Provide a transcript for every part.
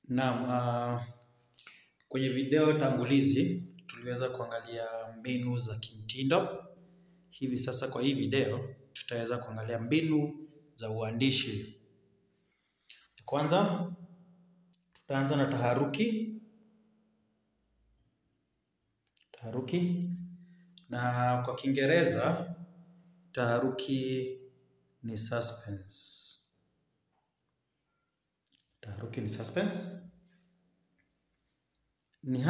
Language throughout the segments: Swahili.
Naam, kwenye video tangulizi tuliweza kuangalia mbinu za kimtindo. Hivi sasa kwa hii video tutaweza kuangalia mbinu za uandishi. Kwanza tutaanza na taharuki. Na kwa Kiingereza taharuki ni suspense. Taharuki ni suspense. Ni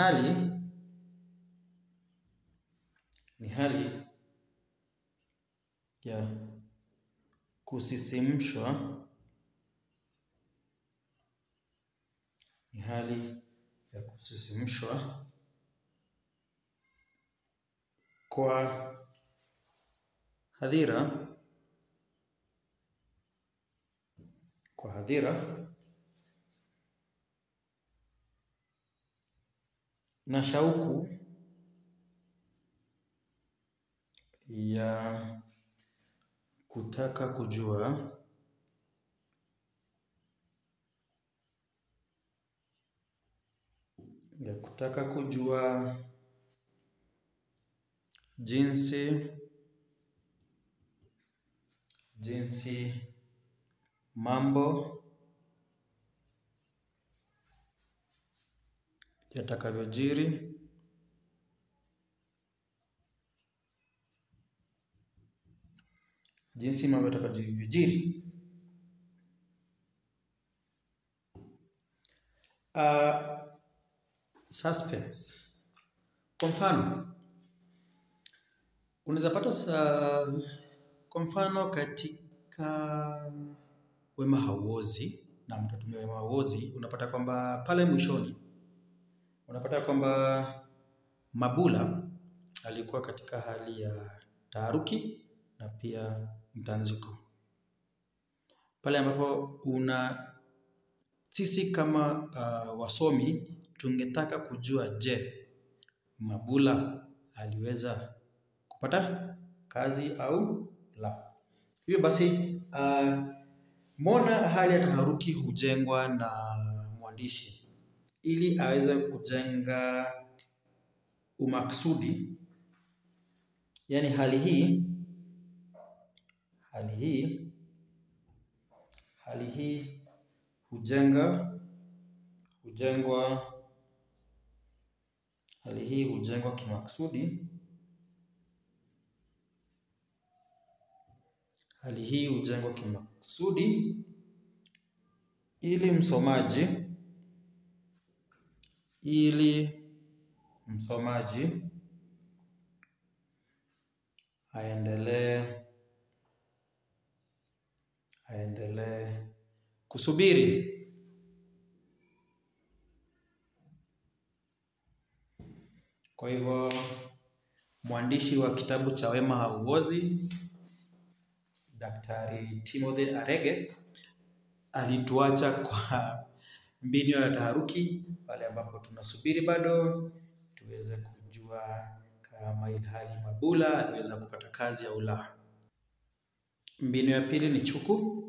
hali ya kusisimshwa. Ni hali ya kusisimshwa kwa hadhira na shauku ya kutaka kujua jinsi mambo yatakavyojiri suspense. Kwa mfano unaweza pata kwa mfano katika Wema Hauozi, na mtatumia Wema Hauozi, unapata kwamba pale mwishoni unapata kwamba Mabula alikuwa katika hali ya taharuki na pia mtanziko. Pale ambapo sisi kama wasomi tungetaka kujua, je, Mabula aliweza kupata kazi au la. Hivyo basi mbona hali ya taharuki hujengwa na mwandishi ili aweze kujenga umaksudi. Yaani hali hii hujengwa kimaksudi. Hali hii hujengwa kimaksudi ili msomaji aendelee kusubiri. Kwa hivyo mwandishi wa kitabu cha Wema Hauozi, Daktari Timothy Arege, alituacha kwa mbinu ya taharuki pale ambapo tunasubiri bado tuweze kujua kama ilhali Mabula aliweza kupata kazi au la. Mbinu ya pili ni chuku.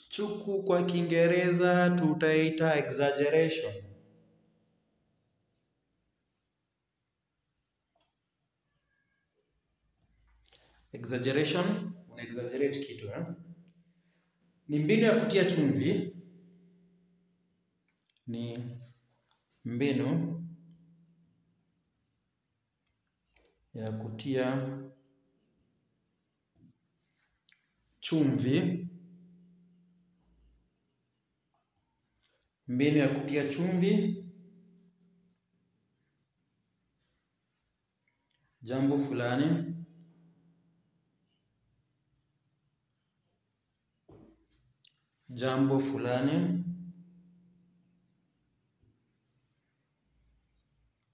Chuku kwa Kiingereza tutaita exaggeration. Exaggeration, una exaggerate kitu. Ni mbinu ya kutia chumvi. Mbinu ya kutia chumvi jambo fulani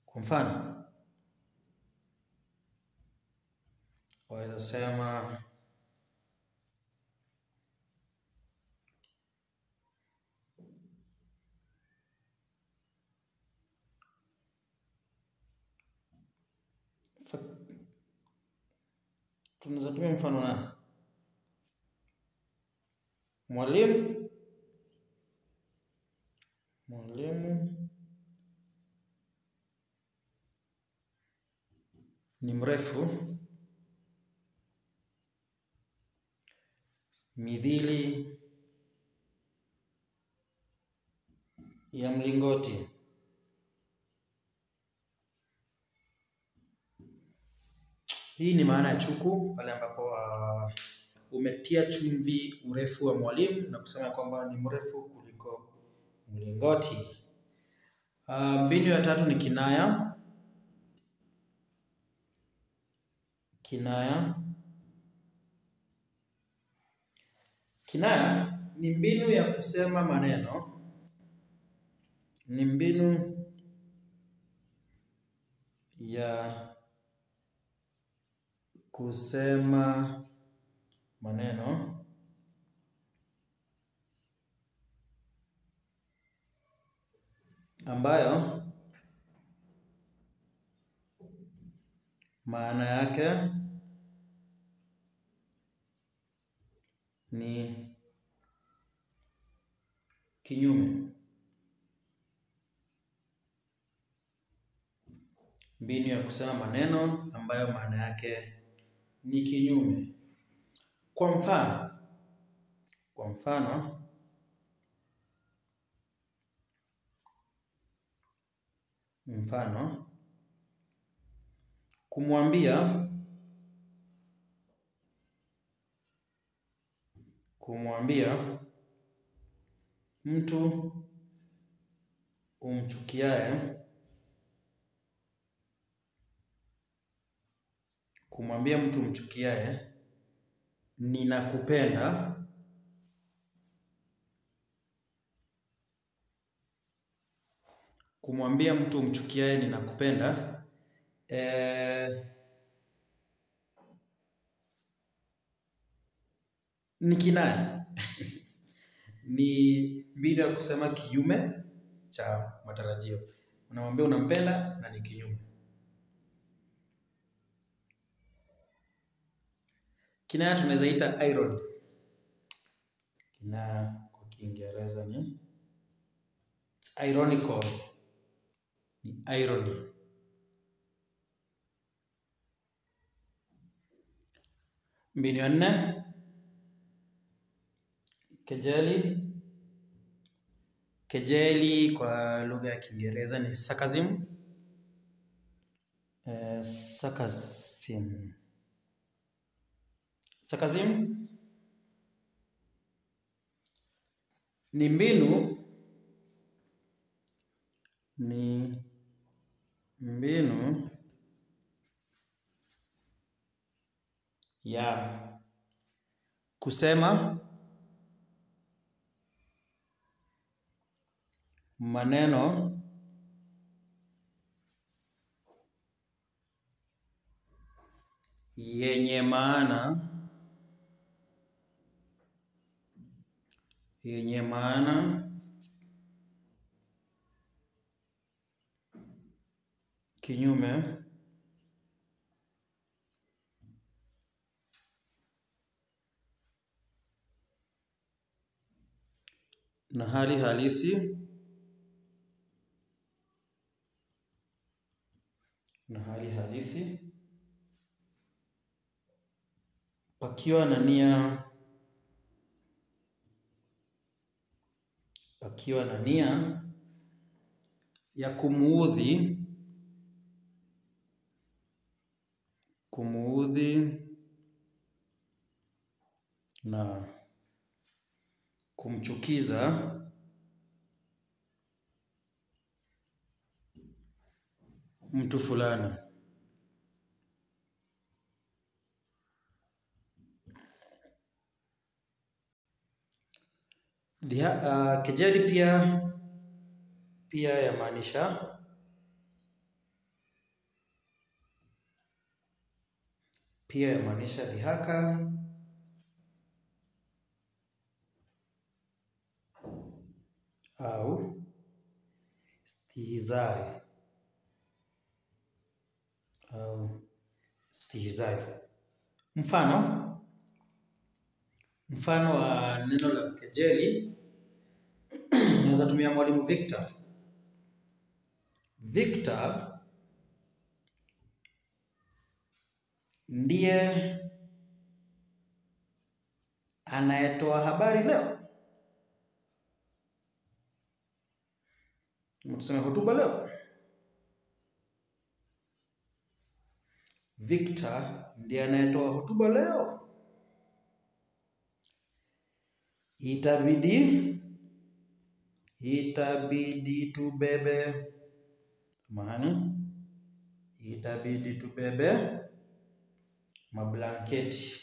kwa mfano waweza sema tunaweza tumia mfano nani? Mwalimu. Mwalimu ni mrefu mithili ya mlingoti. Hii ni maana ya chuku, pale ambapo umetia chumvi urefu wa mwalimu na kusema kwamba ni mrefu kuliko mlingoti. Mbinu ya tatu ni kinaya. Kinaya. Kinaya ni mbinu ya kusema maneno. Ni mbinu ya kusema maneno ambayo maana yake ni kinyume. Mbinu ya kusema maneno ambayo maana yake ni kinyume. Kwa mfano, kumwambia mtu umchukiaye, ninakupenda, kumwambia mtu umchukiaye ninakupenda, ni kinaya. Ni mbinu ya kusema kinyume cha matarajio. Unamwambia unampenda na ni kinyume. Kinaya tunaweza ita irony. Kinaya kwa Kiingereza ni it's ironical. Ni irony. Mbinu ya nne, kejeli. Kejeli kwa lugha ya Kiingereza ni sarcasm. Sarcasm ni mbinu ya kusema maneno yenye maana kinyume na hali halisi pakiwa na nia ya kumuudhi na kumchukiza mtu fulani. Kejeli pia yamaanisha dhihaka au stihizai Mfano wa neno la kejeli naweza tumia mwalimu Victor. Victor ndiye anayetoa habari leo. Tuseme hotuba leo. Victor ndiye anayetoa hotuba leo. Itabidi tubebe mablanketi.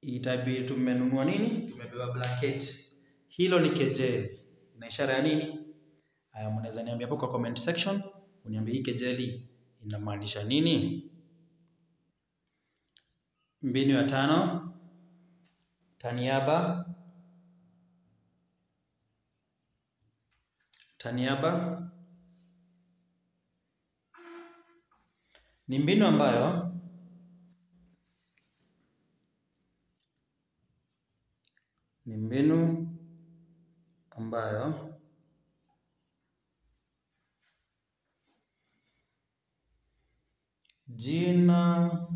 Itabidi tumenunua nini? Tumebeba blanketi. Hilo ni kejeli. Ina ishara ya nini? Haya, mnaweza niambia hapo kwa comment section, uniambie hii kejeli inamaanisha nini? Mbinu ya 5, taniaba. Taniaba ni mbinu ambayo jina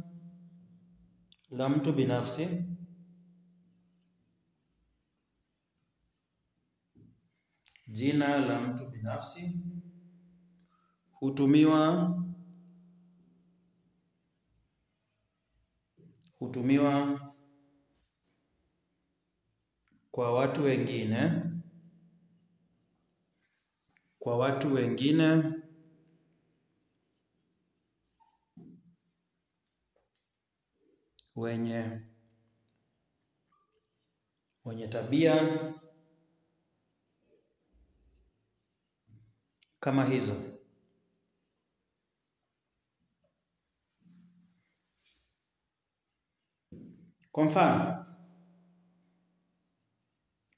la mtu binafsi hutumiwa kwa watu wengine wenye tabia kama hizo.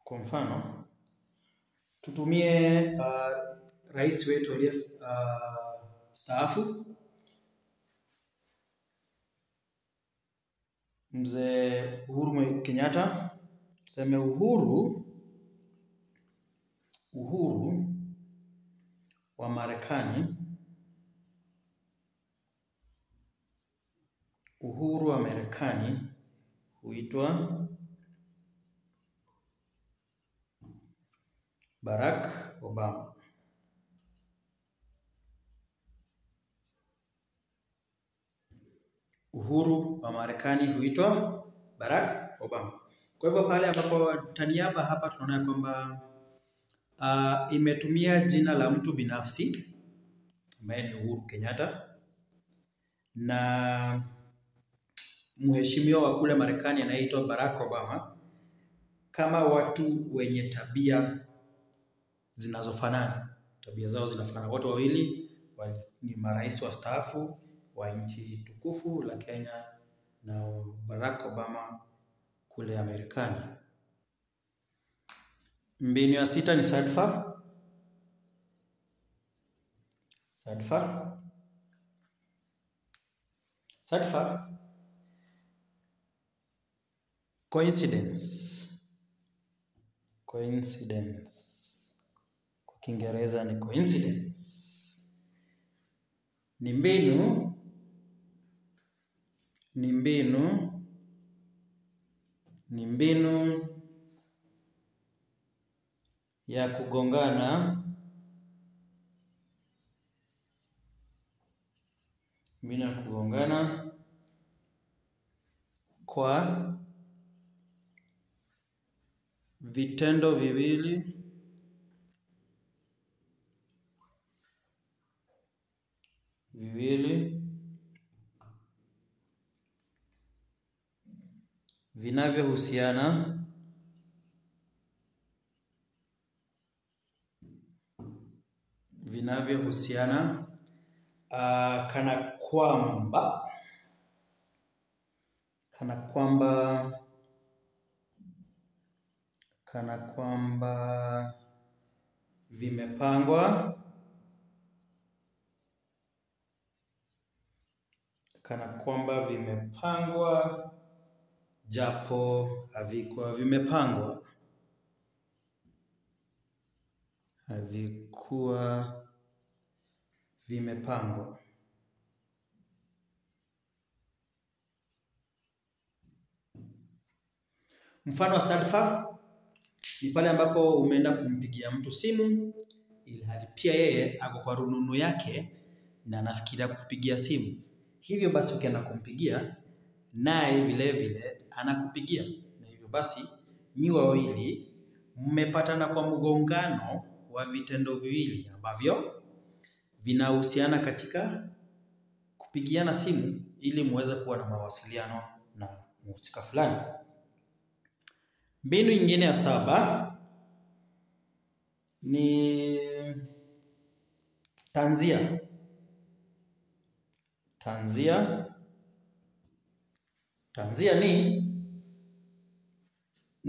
Kwa mfano tutumie rais wetu aliyestaafu Mzee Uhuru Kenyatta. Tuseme Uhuru wa Marekani. Uhuru wa Marekani huitwa Barack Obama. Uhuru wa Marekani huitwa Barack Obama. Kwa hivyo pale ambapo taniaba hapa tunaona kwamba imetumia jina la mtu binafsi ambaye ni Uhuru Kenyatta, na mheshimiwa wa kule Marekani anaitwa Barack Obama, kama watu wenye tabia zinazofanana. Tabia zao zinafanana. Watu wawili ni marais wastaafu wa nchi tukufu la Kenya na Barack Obama kule Marekani. Mbinu ya 6 ni sadfa. Sadfa coincidence. Kwa Kiingereza ni coincidence. Ni mbinu ya kugongana kwa vitendo viwili vinavyohusiana kana kwamba vimepangwa kana kwamba vimepangwa japo havikuwa vimepangwa. Havikuwa vimepangwa. Mfano wa sadfa ni pale ambapo umeenda kumpigia mtu simu ili hali pia yeye ako kwa rununu yake na anafikiria kukupigia simu. Hivyo basi ukienda kumpigia naye vile vile anakupigia. Na hivyo basi nyi wawili mmepatana kwa mgongano wa vitendo viwili ambavyo vinahusiana katika kupigiana simu ili muweze kuwa na mawasiliano na mhusika fulani. Mbinu nyingine ya 7 ni tanzia. Tanzia ni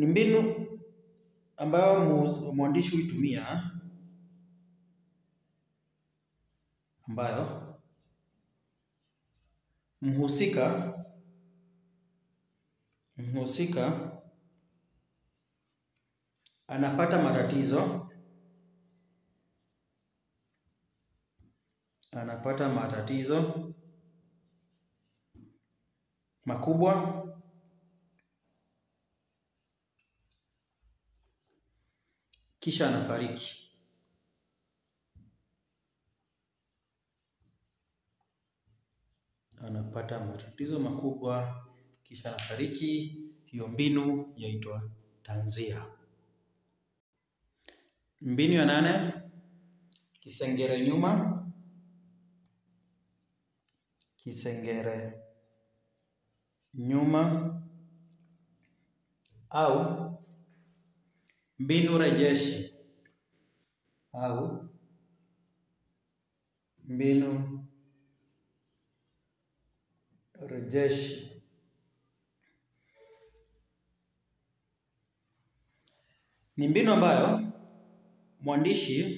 mbinu ambayo mwandishi huitumia ambayo mhusika anapata matatizo makubwa kisha anafariki. Anapata matatizo makubwa kisha anafariki. Hiyo mbinu yaitwa tanzia. Mbinu ya 8 kisengere nyuma. Kisengere nyuma au mbinu rejeshi ni mbinu ambayo mwandishi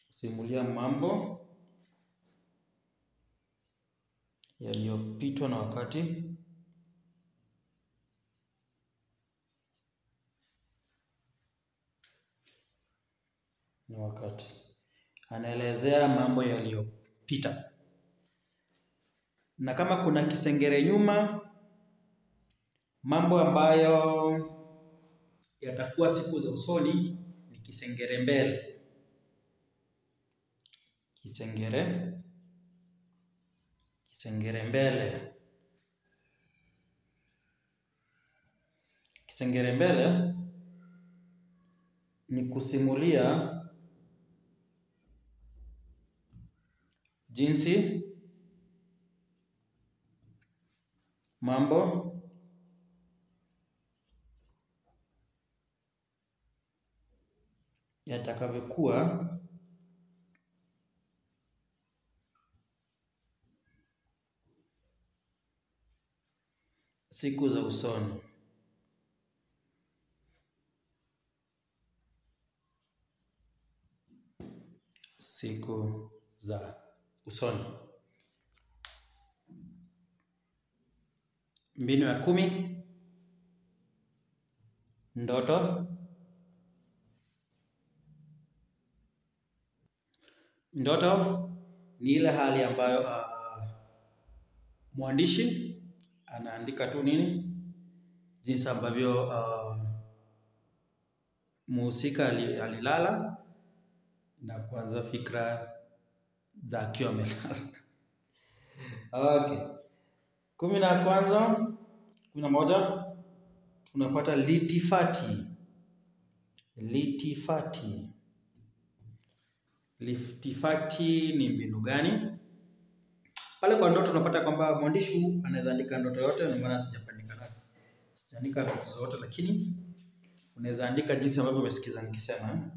husimulia mambo yaliyopitwa na wakati anaelezea mambo yaliyopita. Na kama kuna kisengere nyuma, mambo ambayo yatakuwa siku za usoni ni kisengere mbele. Kisengere mbele. Kisengere mbele ni kusimulia jinsi mambo yatakavyokuwa siku za usoni. Siku za usoni. Mbinu ya 10 ndoto. Ndoto ni ile hali ambayo mwandishi anaandika tu jinsi ambavyo mhusika alilala na kuanza fikra za akiwa amelala. Okay. 11 tunapata litifati. Litifati. Litifati ni mbinu gani? Pale kwa ndoto tunapata kwamba mwandishi anaweza andika ndoto yote, na maana sijaandika ndoto zote, lakini unaweza andika jinsi ambavyo umesikiza nikisema.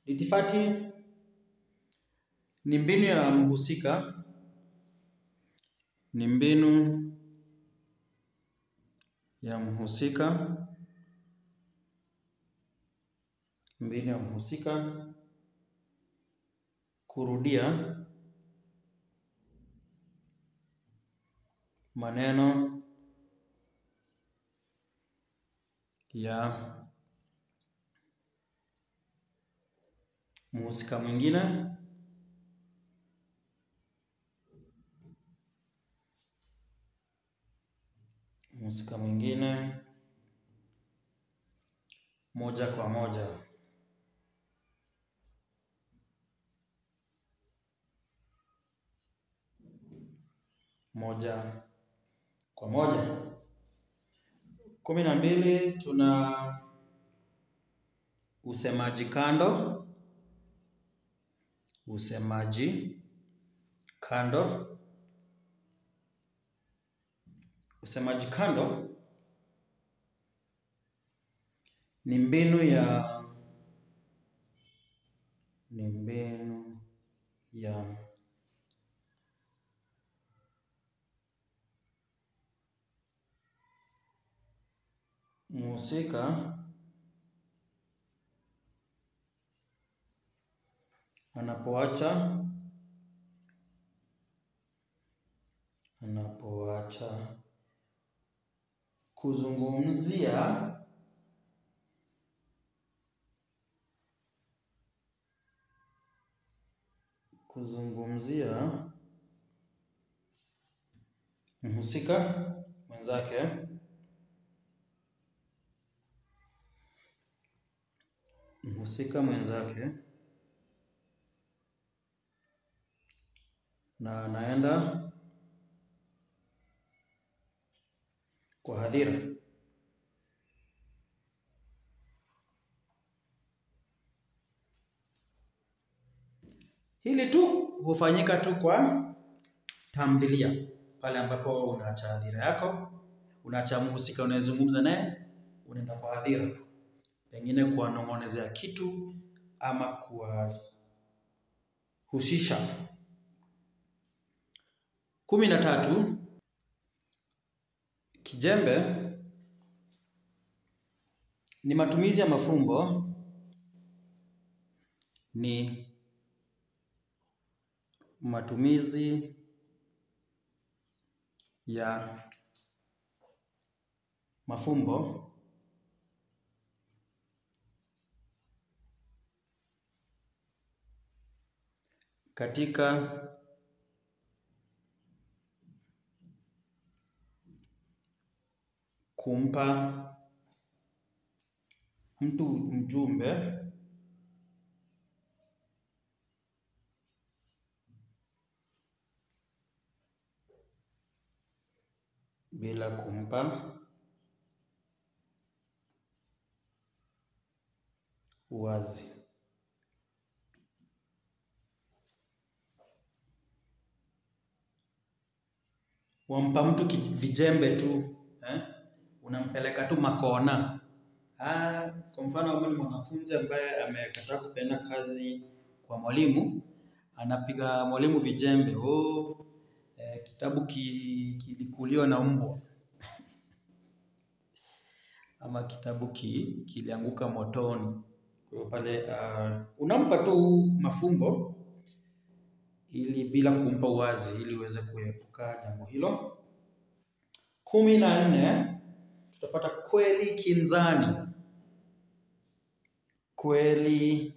Litifati ni mbinu ya mhusika, ni mbinu ya mhusika, mbinu ya mhusika kurudia maneno ya mhusika mwingine moja kwa moja. Moja kwa moja. 12 tuna usemaji kando. Usemaji kando. Usemaji kando ni mbinu ya mhusika anapoacha kuzungumzia mhusika mwenzake na anaenda kwa hadhira. Hili tu hufanyika tu kwa tamthilia, pale ambapo unaacha hadhira yako, unaacha mhusika unayezungumza naye, unaenda kwa hadhira, pengine kuwanong'onezea kitu ama kuwahusisha. 13 kijembe ni matumizi ya mafumbo, ni matumizi ya mafumbo katika kumpa mtu mjumbe bila kumpa uwazi. Wampa mtu vijembe tu, unampeleka tu makona. Kwa mfano kama ni mwanafunzi ambaye amekataa kupenda kazi kwa mwalimu, anapiga mwalimu vijembe. Kitabu kilikuliwa na mbwa ama kitabu kilianguka motoni. Kwa hiyo pale unampa tu mafumbo ili bila kumpa uwazi, ili uweze kuepuka jambo hilo. 14 tutapata kweli kinzani. Kweli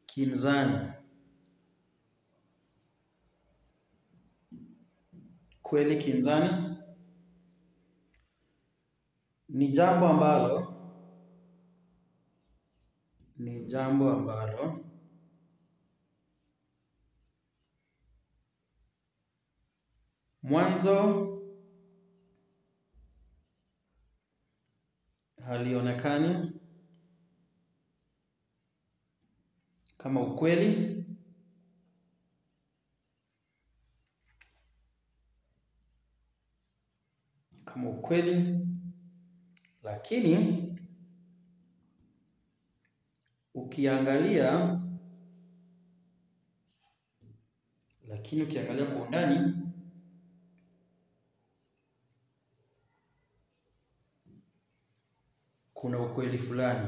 kinzani. Kweli kinzani ni jambo ambalo mwanzo halionekani kama ukweli, lakini ukiangalia kwa undani kuna ukweli fulani.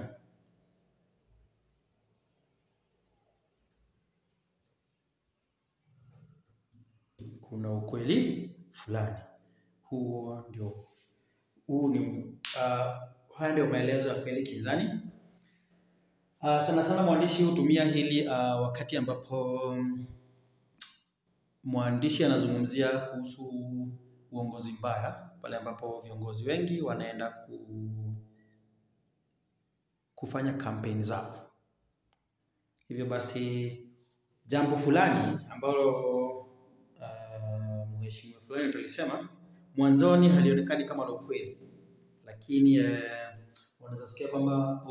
Haya ndio maelezo ya kweli kinzani. Sana sana mwandishi hutumia hili wakati ambapo mwandishi anazungumzia kuhusu uongozi mbaya, pale ambapo viongozi wengi wanaenda kufanya kampeni zao. Hivyo basi jambo fulani ambalo mheshimiwa fulani tulisema mwanzoni halionekani kama la ukweli, lakini wanaweza sikia kwamba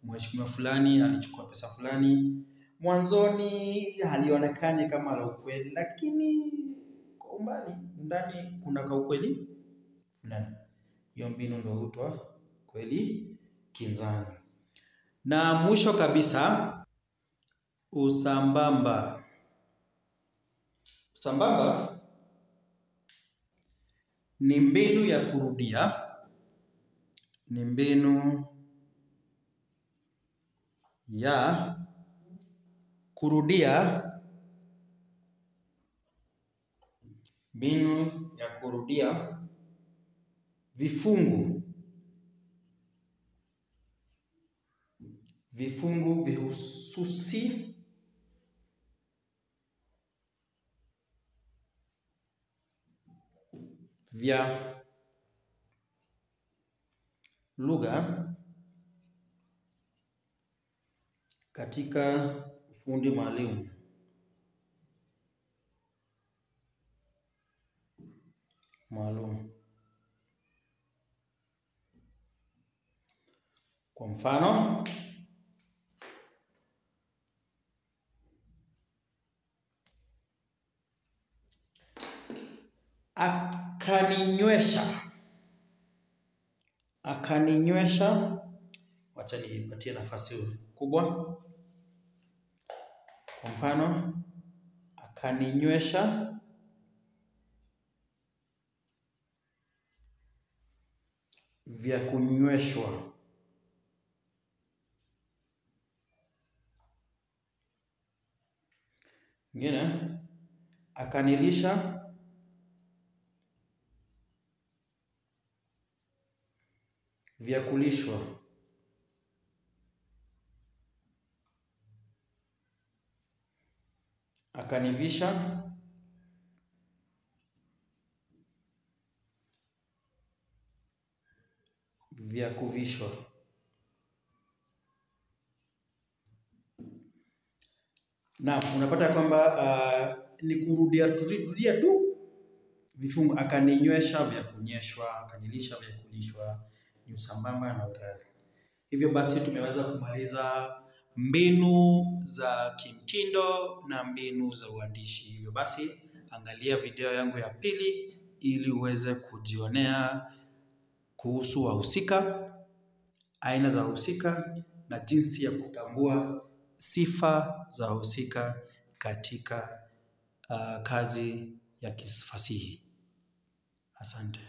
mheshimiwa fulani alichukua pesa fulani. Mwanzoni halionekani kama la ukweli, lakini kwa umbali ndani kuna ka ukweli fulani. Hiyo mbinu ndio huitwa kweli kinzani. Na mwisho kabisa, usambamba. Usambamba ni mbinu ya kurudia vifungu vihususi vya lugha katika ufundi maalum. Kwa mfano, akaninywesha. Wacha nipatie nafasi kubwa. Kwa mfano, akaninywesha vya kunyweshwa. Ngine, akanilisha vya kulishwa. Akanivisha vya kuvishwa. Na unapata kwamba ni kurudia tu vifungu. Akaninywesha vya kunyeshwa, akanilisha vya kulishwa, ni usambamba na urari. Hivyo basi tumeweza kumaliza mbinu za kimtindo na mbinu za uandishi. Hivyo basi angalia video yangu ya pili ili uweze kujionea kuhusu wahusika, aina za wahusika na jinsi ya kutambua sifa za wahusika katika kazi ya kifasihi. Asante.